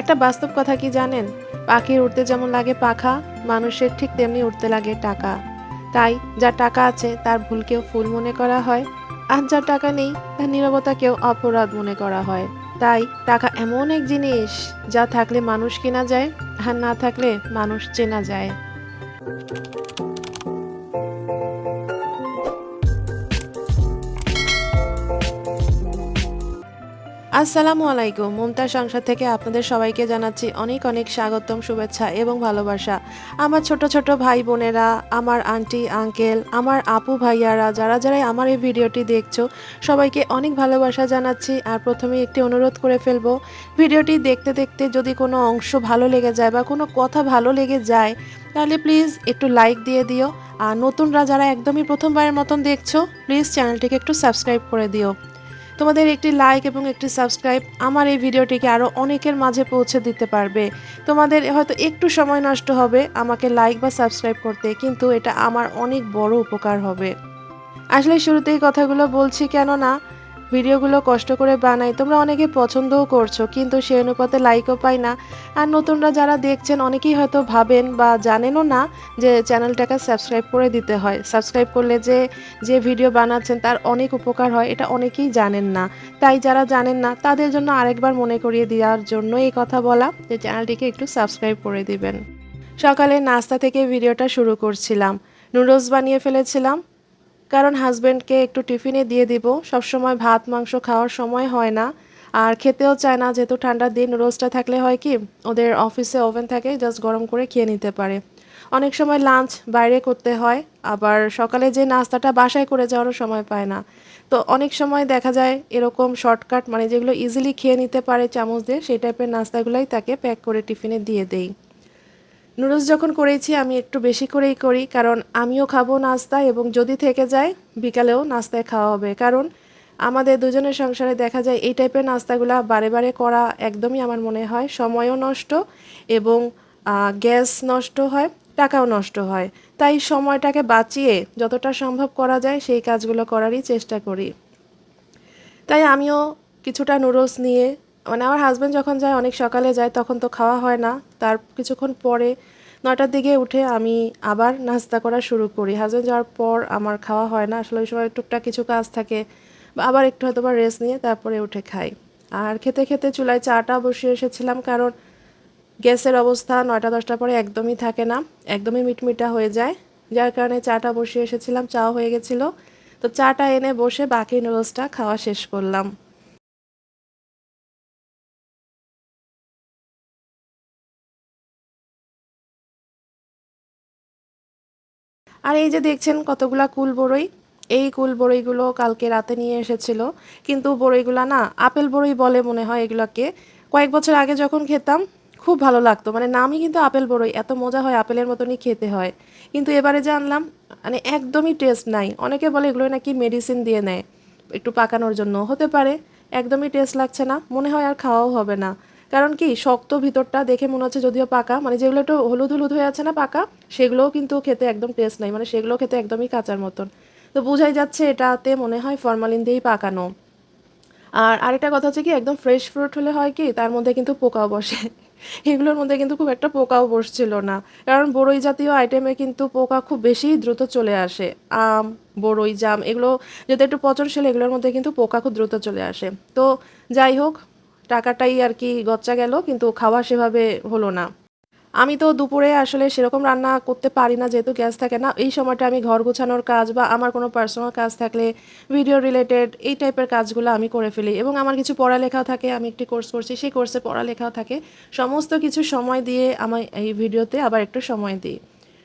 একটা বাস্তব কথা কি জানেন? পাখির উড়তে যেমন লাগে পাখা, মানুষের ঠিক তেমনি উড়তে লাগে টাকা। তাই যার টাকা আছে তার ভুলকেও ফুল মনে করা হয়, আর যার টাকা নেই তার নীরবতাকেও অপরাধ মনে করা হয়। তাই টাকা এমন এক জিনিস যা থাকলে মানুষ কেনা যায়, আর না থাকলে মানুষ চেনা যায়। আসসালামু আলাইকুম। মুমতাজ সংসার থেকে আপনাদের সবাইকে জানাচ্ছি অনেক অনেক স্বাগতম, শুভেচ্ছা এবং ভালোবাসা। আমার ছোট ছোট ভাই বোনেরা, আমার আন্টি আঙ্কেল, আমার আপু ভাইয়ারা, যারা যারা আমার এই ভিডিওটি দেখছো, সবাইকে অনেক ভালোবাসা জানাচ্ছি। আর প্রথমেই একটি অনুরোধ করে ফেলবো, ভিডিওটি দেখতে দেখতে যদি কোনো অংশ ভালো লেগে যায় বা কোনো কথা ভালো লেগে যায়, তাহলে প্লিজ একটু লাইক দিয়ে দিও। আর নতুনরা যারা একদমই প্রথমবারের মতন দেখছো, প্লিজ চ্যানেলটিকে একটু সাবস্ক্রাইব করে দিও। তোমাদের একটি লাইক এবং একটি সাবস্ক্রাইব আমার এই ভিডিওটিকে আরও অনেকের মাঝে পৌঁছে দিতে পারবে। তোমাদের হয়তো একটু সময় নষ্ট হবে আমাকে লাইক বা সাবস্ক্রাইব করতে, কিন্তু এটা আমার অনেক বড় উপকার হবে। আসলে শুরুতেই কথাগুলো বলছি কেন না, ভিডিওগুলো কষ্ট করে বানাই, তোমরা অনেকে পছন্দও করছো, কিন্তু সেই অনুপাতে লাইকও পাই না। আর নতুনরা যারা দেখছেন অনেকেই হয়তো ভাবেন বা জানেনও না যে চ্যানেলটাকে সাবস্ক্রাইব করে দিতে হয়। সাবস্ক্রাইব করলে যে যে ভিডিও বানাচ্ছেন তার অনেক উপকার হয়, এটা অনেকেই জানেন না। তাই যারা জানেন না তাদের জন্য আরেকবার মনে করিয়ে দেওয়ার জন্য এই কথা বলা, যে চ্যানেলটিকে একটু সাবস্ক্রাইব করে দিবেন। সকালে নাস্তা থেকে ভিডিওটা শুরু করছিলাম। নুডলস বানিয়ে ফেলেছিলাম, কারণ হাজব্যান্ডকে একটু টিফিনে দিয়ে দিব। সবসময় ভাত মাংস খাওয়ার সময় হয় না, আর খেতেও চায় না, যেহেতু ঠান্ডার দিন। রোস্টটা থাকলে হয় কি, ওদের অফিসে ওভেন থাকে, জাস্ট গরম করে খেয়ে নিতে পারে। অনেক সময় লাঞ্চ বাইরে করতে হয়, আবার সকালে যে নাস্তাটা বাসায় করে যাওয়ারও সময় পায় না। তো অনেক সময় দেখা যায় এরকম শর্টকাট, মানে যেগুলো ইজিলি খেয়ে নিতে পারে চামচ দিয়ে, সেই টাইপের নাস্তাগুলোই তাকে প্যাক করে টিফিনে দিয়ে দেই। নুডলস যখন করেছি আমি একটু বেশি করেই করি, কারণ আমিও খাবো নাস্তা, এবং যদি থেকে যায় বিকালেও নাস্তায় খাওয়া হবে। কারণ আমাদের দুজনের সংসারে দেখা যায় এই টাইপের নাস্তাগুলো বারে বারে করা একদমই আমার মনে হয় সময়ও নষ্ট, এবং গ্যাস নষ্ট হয়, টাকাও নষ্ট হয়। তাই সময়টাকে বাঁচিয়ে যতটা সম্ভব করা যায় সেই কাজগুলো করারই চেষ্টা করি। তাই আমিও কিছুটা নুডলস নিয়ে, মানে আমার হাজব্যান্ড যখন যায়, অনেক সকালে যায়, তখন তো খাওয়া হয় না। তার কিছুক্ষণ পরে 9টার দিকে উঠে আমি আবার নাস্তা করা শুরু করি। হাজব্যান্ড যাওয়ার পর আমার খাওয়া হয় না, আসলে ওই সময় টুকটাক কিছু কাজ থাকে, বা আবার একটু হয়তো বা রেস্ট নিয়ে তারপরে উঠে খাই। আর খেতে খেতে চুলায় চাটা বসিয়ে এসেছিলাম, কারণ গ্যাসের অবস্থা 9টা 10টার পরে একদমই থাকে না, একদমই মিটমিটা হয়ে যায়। যার কারণে চাটা বসিয়ে এসেছিলাম, চাও হয়ে গেছিলো। তো চাটা এনে বসে বাকি নুডলসটা খাওয়া শেষ করলাম। আর এই যে দেখছেন কতগুলা কুল বড়ই, এই কুল বড়ইগুলো কালকে রাতে নিয়ে এসেছিল। কিন্তু বড়ইগুলা না আপেল বড়ই বলে মনে হয় এগুলাকে। কয়েক বছর আগে যখন খেতাম খুব ভালো লাগতো, মানে নামই কিন্তু আপেল বড়ই, এত মজা হয়, আপেলের মতনই খেতে হয়। কিন্তু এবারে জানলাম মানে একদমই টেস্ট নাই। অনেকে বলে এগুলো নাকি মেডিসিন দিয়ে নেয় একটু পাকানোর জন্য, হতে পারে। একদমই টেস্ট লাগছে না, মনে হয় আর খাওয়াও হবে না। কারণ কি, শক্ত ভিতরটা দেখে মনে হচ্ছে যদিও পাকা, মানে যেগুলো একটু হলুদ হলুদ হয়ে আছে না পাকা, সেগুলোও কিন্তু খেতে একদম টেস্ট নাই, মানে সেগুলো খেতে একদমই কাঁচার মতন। তো বোঝাই যাচ্ছে এটাতে মনে হয় ফরমালিন দিয়েই পাকানো। আর আরেকটা কথা হচ্ছে কি, একদম ফ্রেশ ফ্রুট হলে হয় কি, তার মধ্যে কিন্তু পোকাও বসে। এগুলোর মধ্যে কিন্তু খুব একটা পোকাও বসছিল না, কারণ বড়ই জাতীয় আইটেমে কিন্তু পোকা খুব বেশি দ্রুত চলে আসে। আম, বড়ই, জাম, এগুলো যদি একটু পচনশীল, এগুলোর মধ্যে কিন্তু পোকা খুব দ্রুত চলে আসে। তো যাই হোক, টাকাটাই আর কি গচ্চা গেল, কিন্তু খাওয়া সেভাবে হলো না। আমি তো দুপুরে আসলে সেরকম রান্না করতে পারি না, যেহেতু গ্যাস থাকে না। এই সময়টা আমি ঘর গোছানোর কাজ বা আমার কোনো পার্সোনাল কাজ থাকলে, ভিডিও রিলেটেড এই টাইপের কাজগুলো আমি করে ফেলি, এবং আমার কিছু পড়ালেখাও থাকে, আমি একটি কোর্স করছি, সেই কোর্সে পড়ালেখাও থাকে। সমস্ত কিছু সময় দিয়ে আমি এই ভিডিওতে আবার একটু সময় দিই।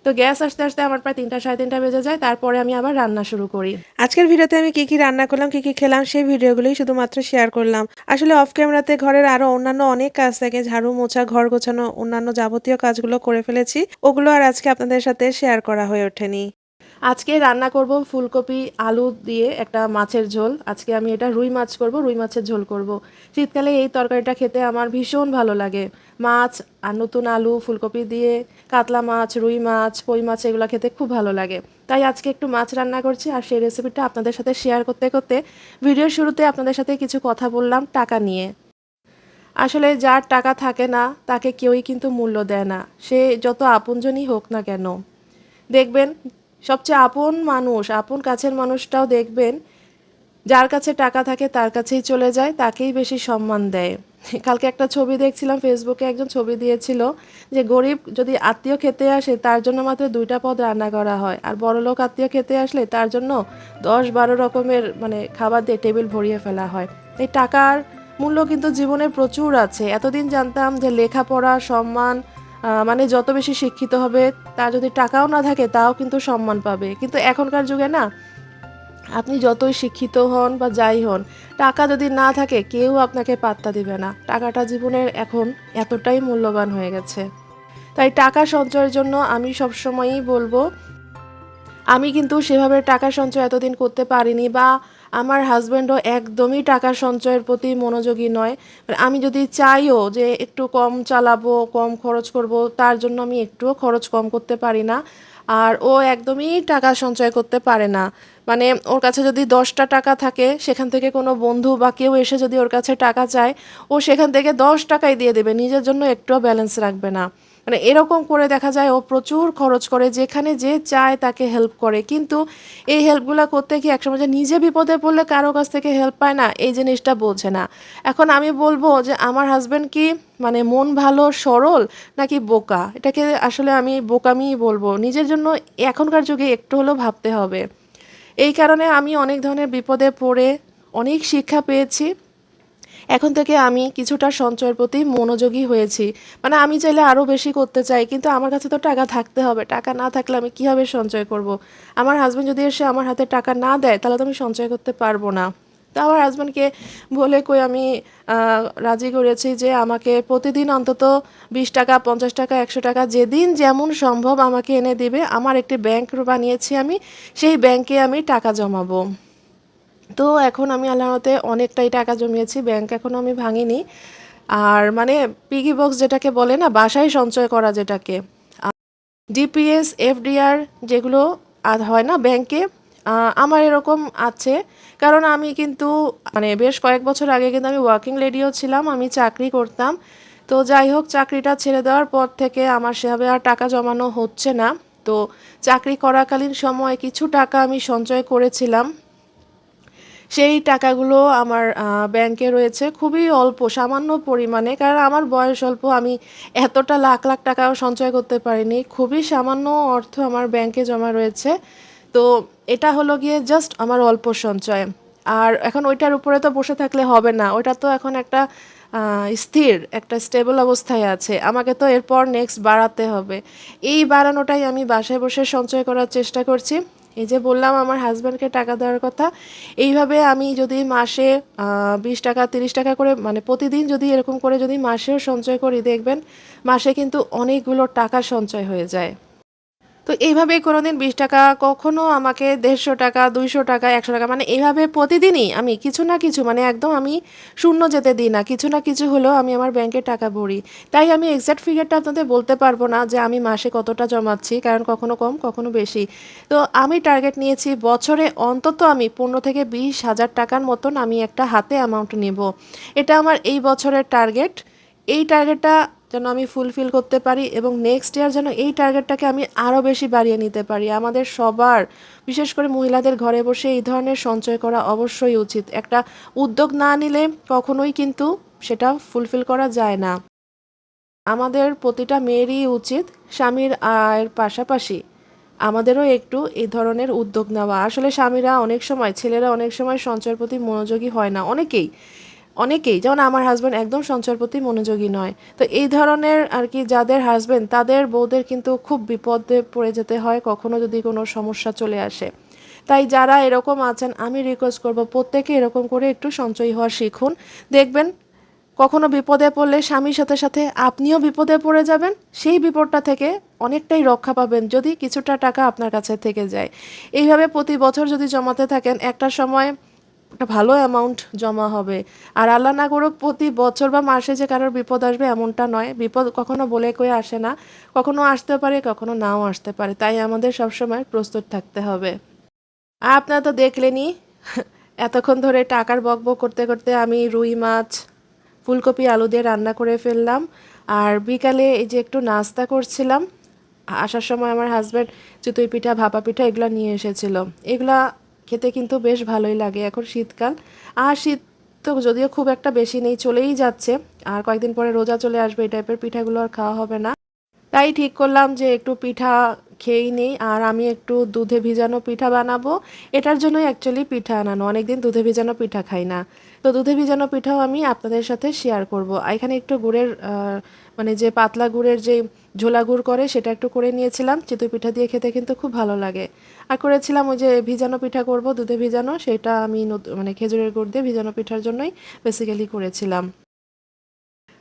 তো গ্যাস আসতে আসতে আমার প্রায় 3টা 3:30 বেজে যায়, তারপরে আমি আবার রান্না শুরু করি। আজকের ভিডিওতে আমি কি কি রান্না করলাম, কি কি খেলাম, সেই ভিডিওগুলোই শুধুমাত্র শেয়ার করলাম। আসলে অফ ক্যামেরাতে ঘরের আরো অন্যান্য অনেক কাজ থাকে, ঝাড়ু মোছা, ঘর গোছানো, অন্যান্য যাবতীয় কাজগুলো করে ফেলেছি, ওগুলো আর আজকে আপনাদের সাথে শেয়ার করা হয়ে ওঠেনি। আজকে রান্না করব ফুলকপি আলু দিয়ে একটা মাছের ঝোল। আজকে আমি এটা রুই মাছ করব, রুই মাছের ঝোল করব। শীতকালে এই তরকারিটা খেতে আমার ভীষণ ভালো লাগে। মাছ আর নতুন আলু ফুলকপি দিয়ে কাতলা মাছ, রুই মাছ, কই মাছ, এগুলো খেতে খুব ভালো লাগে। তাই আজকে একটু মাছ রান্না করছি, আর সেই রেসিপিটা আপনাদের সাথে শেয়ার করতে করতে ভিডিওর শুরুতে আপনাদের সাথে কিছু কথা বললাম টাকা নিয়ে। আসলে যার টাকা থাকে না তাকে কেউই কিন্তু মূল্য দেয় না, সে যত আপনজনই হোক না কেন। দেখবেন সবচেয়ে আপন মানুষ, আপন কাছের মানুষটাও দেখবেন যার কাছে টাকা থাকে তার কাছেই চলে যায়, তাকেই বেশি সম্মান দেয়। কালকে একটা ছবি দেখছিলাম, ফেসবুকে একজন ছবি দিয়েছিল যে গরিব যদি আত্মীয় খেতে আসে তার জন্য মাত্র 2টা পদ রান্না করা হয়, আর বড়লোক আত্মীয় খেতে আসলে তার জন্য 10-12 রকমের মানে খাবার দিয়ে টেবিল ভরিয়ে ফেলা হয়। এই টাকার মূল্য কিন্তু জীবনে প্রচুর আছে। এতদিন জানতাম যে লেখাপড়া, সম্মান, মানে যত বেশি শিক্ষিত হবে তার যদি টাকাও না থাকে তাও কিন্তু সম্মান পাবে, কিন্তু এখনকার যুগে না, আপনি যতই শিক্ষিত হন বা যাই হন, টাকা যদি না থাকে কেউ আপনাকে পাত্তা দিবে না। টাকাটা জীবনের এখন এতটাই মূল্যবান হয়ে গেছে। তাই টাকা সঞ্চয়ের জন্য আমি সবসময়ই বলবো, আমি কিন্তু সেভাবে টাকা সঞ্চয় এতদিন করতে পারিনি, বা আমার হাজব্যান্ডও একদমই টাকা সঞ্চয়ের প্রতি মনোযোগী নয়। মানে আমি যদি চাইও যে একটু কম চালাবো, কম খরচ করব, তার জন্য আমি একটুও খরচ কম করতে পারি না। আর ও একদমই টাকা সঞ্চয় করতে পারে না। মানে ওর কাছে যদি 10টা টাকা থাকে, সেখান থেকে কোনো বন্ধু বা কেউ এসে যদি ওর কাছে টাকা চায়, ও সেখান থেকে 10 টাকাই দিয়ে দেবে, নিজের জন্য একটুও ব্যালেন্স রাখবে না। মানে এরকম করে দেখা যায় ও প্রচুর খরচ করে, যেখানে যে চায় তাকে হেল্প করে, কিন্তু এই হেল্পগুলো করতে গিয়ে একসময় যে নিজে বিপদে পড়লে কারো কাছ থেকে হেল্প পায় না, এই জিনিসটা বোঝে না। এখন আমি বলবো যে আমার হাজব্যান্ড কি মানে মন ভালো, সরল, নাকি বোকা? এটাকে আসলে আমি বোকামিই বলবো। নিজের জন্য এখনকার যুগে একটু হলেও ভাবতে হবে। এই কারণে আমি অনেক ধরনের বিপদে পড়ে অনেক শিক্ষা পেয়েছি। এখন থেকে আমি কিছুটা সঞ্চয়ের প্রতি মনোযোগী হয়েছি। মানে আমি চাইলে আরও বেশি করতে চাই, কিন্তু আমার কাছে তো টাকা থাকতে হবে। টাকা না থাকলে আমি কীভাবে সঞ্চয় করব? আমার হাজব্যান্ড যদি এসে আমার হাতে টাকা না দেয় তাহলে তো আমি সঞ্চয় করতে পারবো না। তো আমার হাজব্যান্ডকে বলে কই আমি রাজি করেছি যে আমাকে প্রতিদিন অন্তত 20 টাকা, 50 টাকা, 100 টাকা যেদিন যেমন সম্ভব আমাকে এনে দিবে। আমার একটি ব্যাংক বানিয়েছি আমি, সেই ব্যাংকে আমি টাকা জমাবো। তো এখন আমি আল্লাহর রহমতে অনেকটাই টাকা জমিয়েছি, ব্যাংক এখনও আমি ভাঙিনি। আর মানে পিগি বক্স যেটাকে বলে না, বাসায় সঞ্চয় করা যেটাকে, ডিপিএস, এফডিআর যেগুলো হয় না ব্যাংকে, আমার এরকম আছে। কারণ আমি কিন্তু মানে বেশ কয়েক বছর আগে কিন্তু আমি ওয়ার্কিং লেডিও ছিলাম, আমি চাকরি করতাম। তো যাই হোক, চাকরিটা ছেড়ে দেওয়ার পর থেকে আমার সেভাবে আর টাকা জমানো হচ্ছে না। তো চাকরি করাকালীন সময়ে কিছু টাকা আমি সঞ্চয় করেছিলাম, সেই টাকাগুলো আমার ব্যাংকে রয়েছে খুবই অল্প, সামান্য পরিমাণে। কারণ আমার বয়স অল্প, আমি এতটা লাখ লাখ টাকাও সঞ্চয় করতে পারিনি। খুবই সামান্য অর্থ আমার ব্যাংকে জমা রয়েছে। তো এটা হলো গিয়ে জাস্ট আমার অল্প সঞ্চয়। আর এখন ওইটার উপরে তো বসে থাকলে হবে না, ওইটা তো এখন একটা স্থির একটা স্টেবল অবস্থায় আছে, আমাকে তো এরপর নেক্সট বাড়াতে হবে। এই বাড়ানোটাই আমি বাসায় বসে সঞ্চয় করার চেষ্টা করছি। এই যে বললাম আমার হাজব্যান্ডকে টাকা দেওয়ার কথা, এইভাবে আমি যদি মাসে 20 টাকা, 30 টাকা করে, মানে প্রতিদিন যদি এরকম করে যদি মাসেও সঞ্চয় করি, দেখবেন মাসে কিন্তু অনেকগুলো টাকা সঞ্চয় হয়ে যায়। তো এইভাবে কোনোদিন 20 টাকা, কখনো আমাকে 150 টাকা, 200 টাকা, 100 টাকা, মানে এইভাবে প্রতিদিনই আমি কিছু না কিছু, মানে একদম আমি শূন্য যেতে দিই না, কিছু না কিছু হলেও আমি আমার ব্যাংকে টাকা ভরি। তাই আমি এক্সাক্ট ফিগারটা আপনাদের বলতে পারবো না যে আমি মাসে কতটা জমাচ্ছি, কারণ কখনো কম কখনো বেশি। তো আমি টার্গেট নিয়েছি বছরে অন্তত আমি 15 থেকে 20 হাজার টাকার মতন আমি একটা হাতে অ্যামাউন্ট নিব। এটা আমার এই বছরের টার্গেট। এই টার্গেটটা যেন আমি ফুলফিল করতে পারি, এবং নেক্সট ইয়ার যেন এই টার্গেটটাকে আমি আরও বেশি বাড়িয়ে নিতে পারি। আমাদের সবার, বিশেষ করে মহিলাদের ঘরে বসে এই ধরনের সঞ্চয় করা অবশ্যই উচিত। একটা উদ্যোগ না নিলে কখনোই কিন্তু সেটা ফুলফিল করা যায় না। আমাদের প্রতিটা মেয়েরই উচিত স্বামীর আয়ের পাশাপাশি আমাদেরও একটু এই ধরনের উদ্যোগ নেওয়া। আসলে স্বামীরা অনেক সময়, ছেলেরা অনেক সময় সঞ্চয়ের প্রতি মনোযোগী হয় না, অনেকেই অনেকেই, যেমন আমার হাজব্যান্ড একদম সঞ্চয়ের প্রতি মনোযোগী নয়। তো এই ধরনের আর কি যাদের হাজব্যান্ড, তাদের বউদের কিন্তু খুব বিপদে পড়ে যেতে হয় কখনো যদি কোনো সমস্যা চলে আসে। তাই যারা এরকম আছেন, আমি রিকোয়েস্ট করব প্রত্যেকে এরকম করে একটু সঞ্চয়ী হওয়া শিখুন। দেখবেন কখনো বিপদে পড়লে স্বামীর সাথে সাথে আপনিও বিপদে পড়ে যাবেন, সেই বিপদটা থেকে অনেকটাই রক্ষা পাবেন যদি কিছুটা টাকা আপনার কাছে থেকে যায়। এইভাবে প্রতি বছর যদি জমাতে থাকেন, একটা সময় একটা ভালো অ্যামাউন্ট জমা হবে। আর আল্লাহ না করুক প্রতি বছর বা মাসে যে কারোর বিপদ আসবে এমনটা নয়, বিপদ কখনো বলে কয়ে আসে না, কখনো আসতে পারে কখনো নাও আসতে পারে। তাই আমাদের সবসময় প্রস্তুত থাকতে হবে। আর আপনারা তো দেখলেনই, এতক্ষণ ধরে টাকার বকবক করতে করতে আমি রুই মাছ, ফুলকপি আলু দিয়ে রান্না করে ফেললাম। আর বিকালে এই যে একটু নাস্তা করছিলাম, আসার সময় আমার হাজব্যান্ড চিতই পিঠা ভাপা পিঠা এগুলো নিয়ে এসেছিল। এগুলা খেতে কিন্তু বেশ ভালোই লাগে, এখন শীতকাল। আর শীত তো যদিও খুব একটা বেশি নেই, চলেই যাচ্ছে। আর কয়েকদিন পরে রোজা চলে আসবে, এই টাইপের পিঠাগুলো আর খাওয়া হবে না। তাই ঠিক করলাম যে একটু পিঠা খেয়েই নেই। আর আমি একটু দুধে ভিজানো পিঠা বানাবো, এটার জন্যই অ্যাকচুয়ালি পিঠা আনানো, অনেকদিন দুধে ভিজানো পিঠা খাই না। তো দুধে ভিজানো পিঠাও আমি আপনাদের সাথে শেয়ার করব। এখানে একটু গুড়ের মানে যে পাতলা গুড়ের যে ঝোলা গুড় করে সেটা একটু করে নিয়েছিলাম, চিতই পিঠা দিয়ে খেতে কিন্তু খুব ভালো লাগে। আর করেছিলাম ওই যে ভিজানো পিঠা করব দুধে ভিজানো, সেটা আমি মানে খেজুরের গুড় দিয়ে ভিজানো পিঠার জন্যই বেসিক্যালি করেছিলাম।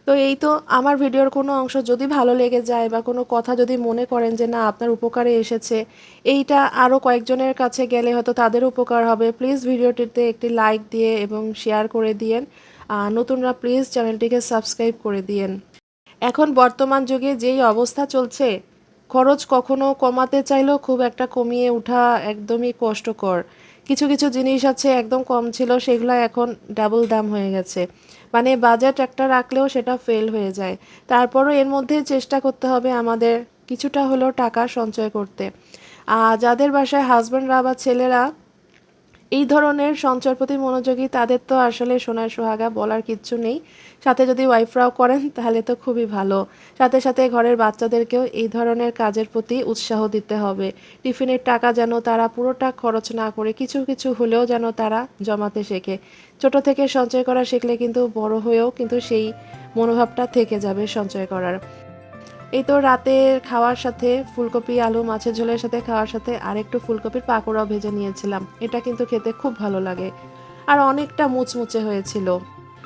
তো এই তো, আমার ভিডিওর কোনো অংশ যদি ভালো লেগে যায় বা কোনো কথা যদি মনে করেন যে না আপনার উপকারে এসেছে, এইটা আরও কয়েকজনের কাছে গেলে হয়তো তাদের উপকার হবে, প্লিজ ভিডিওটিতে একটি লাইক দিয়ে এবং শেয়ার করে দিয়েন। নতুনরা প্লিজ চ্যানেলটিকে সাবস্ক্রাইব করে দিয়েন। এখন বর্তমান যুগে যেই অবস্থা চলছে, খরচ কখনো কমাতে চাইলেও খুব একটা কমিয়ে ওঠা একদমই কষ্টকর। কিছু কিছু জিনিস আছে একদম কম ছিল, সেগুলো এখন ডাবল দাম হয়ে গেছে। মানে বাজেট একটা রাখলেও সেটা ফেল হয়ে যায়। তারপরও এর মধ্যে চেষ্টা করতে হবে আমাদের কিছুটা হলেও টাকা সঞ্চয় করতে। যাদের বাসায় হাজব্যান্ডরা বা ছেলেরা এই ধরনের সঞ্চয়ের প্রতি মনোযোগী, তাদের তো আসলে সোনার সোহাগা, বলার কিচ্ছু নেই। সাথে যদি ওয়াইফরাও করেন তাহলে তো খুবই ভালো। সাথে সাথে ঘরের বাচ্চাদেরকেও এই ধরনের কাজের প্রতি উৎসাহ দিতে হবে। টিফিনের টাকা যেন তারা পুরোটা খরচ না করে কিছু কিছু হলেও যেন তারা জমাতে শেখে। ছোট থেকে সঞ্চয় করা শিখলে কিন্তু বড় হয়েও কিন্তু সেই মনোভাবটা থেকে যাবে সঞ্চয় করার। এই তো রাতের খাওয়ার সাথে ফুলকপি আলু মাছের ঝোলের সাথে খাওয়ার সাথে আরেকটু ফুলকপির পাকোড়াও ভেজে নিয়েছিলাম। এটা কিন্তু খেতে খুব ভালো লাগে, আর অনেকটা মুচমুচে হয়েছিল।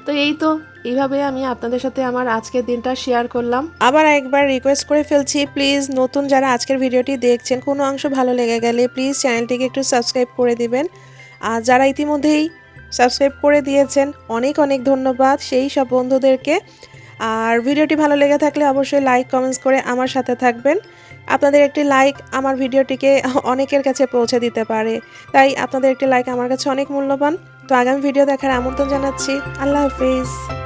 তো এই তো, এইভাবে আমি আপনাদের সাথে আমার আজকের দিনটা শেয়ার করলাম। আবার একবার রিকোয়েস্ট করে ফেলছি, প্লিজ নতুন যারা আজকের ভিডিওটি দেখছেন, কোনো অংশ ভালো লেগে গেলে প্লিজ চ্যানেলটিকে একটু সাবস্ক্রাইব করে দিবেন। আর যারা ইতিমধ্যেই সাবস্ক্রাইব করে দিয়েছেন, অনেক অনেক ধন্যবাদ সেই সব বন্ধুদেরকে। আর ভিডিওটি ভালো লেগে থাকলে অবশ্যই লাইক কমেন্টস করে আমার সাথে থাকবেন। আপনাদের একটি লাইক আমার ভিডিওটিকে অনেকের কাছে পৌঁছে দিতে পারে, তাই আপনাদের একটি লাইক আমার কাছে অনেক মূল্যবান। তো আগামী ভিডিও দেখার আমন্ত্রণ জানাচ্ছি। আল্লাহ হাফিজ।